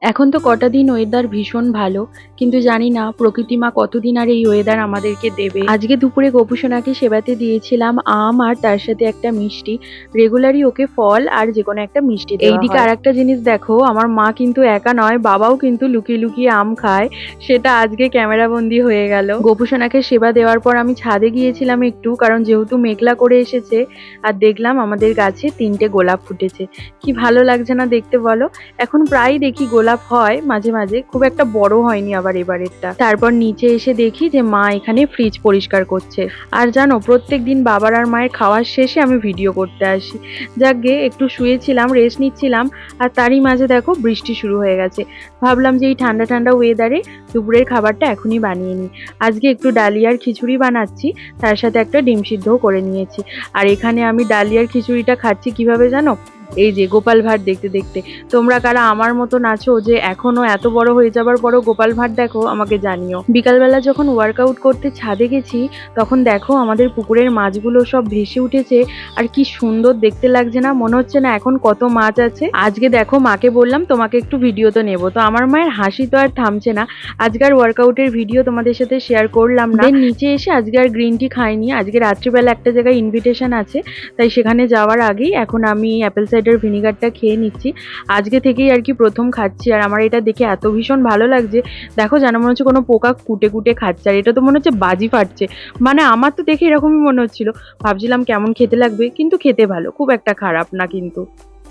এখন তো কটা দিন ওয়েদার ভীষণ ভালো, কিন্তু জানি না প্রকৃতি মা কতদিন আর এই ওয়েদার আমাদেরকে দেবে। আজকে দুপুরে গোপুসোনাকে সেবাতে দিয়েছিলাম আম আর তার সাথে একটা মিষ্টি। রেগুলারই ওকে ফল আর যে কোনো একটা মিষ্টি দেওয়া হয়। এইদিকে আর একটা জিনিস দেখো, আমার মা কিন্তু একা নয়, বাবাও কিন্তু লুকিয়ে লুকিয়ে আম খায়। সেটা আজকে ক্যামেরা বন্দি হয়ে গেল। গোপুসোনাকে সেবা দেওয়ার পর আমি ছাদে গিয়েছিলাম একটু, কারণ যেহেতু মেঘলা করে এসেছে। আর দেখলাম আমাদের গাছে 3টে গোলাপ ফুটেছে। কি ভালো লাগছে না দেখতে বলো। এখন প্রায় দেখি গোলাপ হয় মাঝে মাঝে, খুব একটা বড় হয়নি আবার এবারেরটা। তারপর নিচে এসে দেখি যে মা এখানে ফ্রিজ পরিষ্কার করছে। আর জানো, প্রত্যেকদিন বাবার আর মায়ের খাওয়ার শেষে আমি ভিডিও করতে আসি। যাকগে, একটু শুয়েছিলাম, রেস্ট নিচ্ছিলাম, আর তারই মাঝে দেখো বৃষ্টি শুরু হয়ে গেছে। ভাবলাম যে এই ঠান্ডা ঠান্ডা ওয়েদারে দুপুরের খাবারটা এখনই বানিয়ে নিই। আজকে একটু ডালিয়ার খিচুড়ি বানাচ্ছি, তার সাথে একটা ডিম সিদ্ধও করে নিয়েছি। আর এখানে আমি ডালিয়ার খিচুড়িটা খাচ্ছি কিভাবে জানো? এই যে গোপাল ভাঁড় দেখতে দেখতে। তোমরা কারা আমার মতন আছো যে এখনো এত বড় হয়ে যাবার পরও গোপাল ভাঁড় দেখো, আমাকে জানিও। বিকালবেলা যখন ওয়ার্কআউট করতে ছাদে গেছি, তখন দেখো আমাদের পুকুরের মাছগুলো সব ভেসে উঠেছে। আর কি সুন্দর দেখতে লাগছে না? মনে হচ্ছে না এখন কত মাছ আছে। আজকে দেখো মাকে বললাম তোমাকে একটু ভিডিও তো নেবো, তো আমার মায়ের হাসি তো আর থামছে না। আজকের ওয়ার্কআউটের ভিডিও তোমাদের সাথে শেয়ার করলাম না। নিচে এসে আজকে আর গ্রিন টি খাইনি। আজকে রাত্রিবেলা একটা জায়গায় ইনভিটেশন আছে, তাই সেখানে যাওয়ার আগেই এখন আমি অ্যাপেল সাইডার ভিনিগারটা খেয়ে নিচ্ছি। আজকে থেকেই আর কি প্রথম খাচ্ছি, আর আমার এটা দেখে এত ভীষণ ভালো লাগছে। দেখো, যেন মনে হচ্ছে কোনো পোকা কুটে কুটে খাচ্ছে, আর এটা তো মনে হচ্ছে বাজি ফাটছে। মানে আমার তো দেখে এরকমই মনে হচ্ছিল। ভাবছিলাম কেমন খেতে লাগবে, কিন্তু খেতে ভালো, খুব একটা খারাপ না কিন্তু।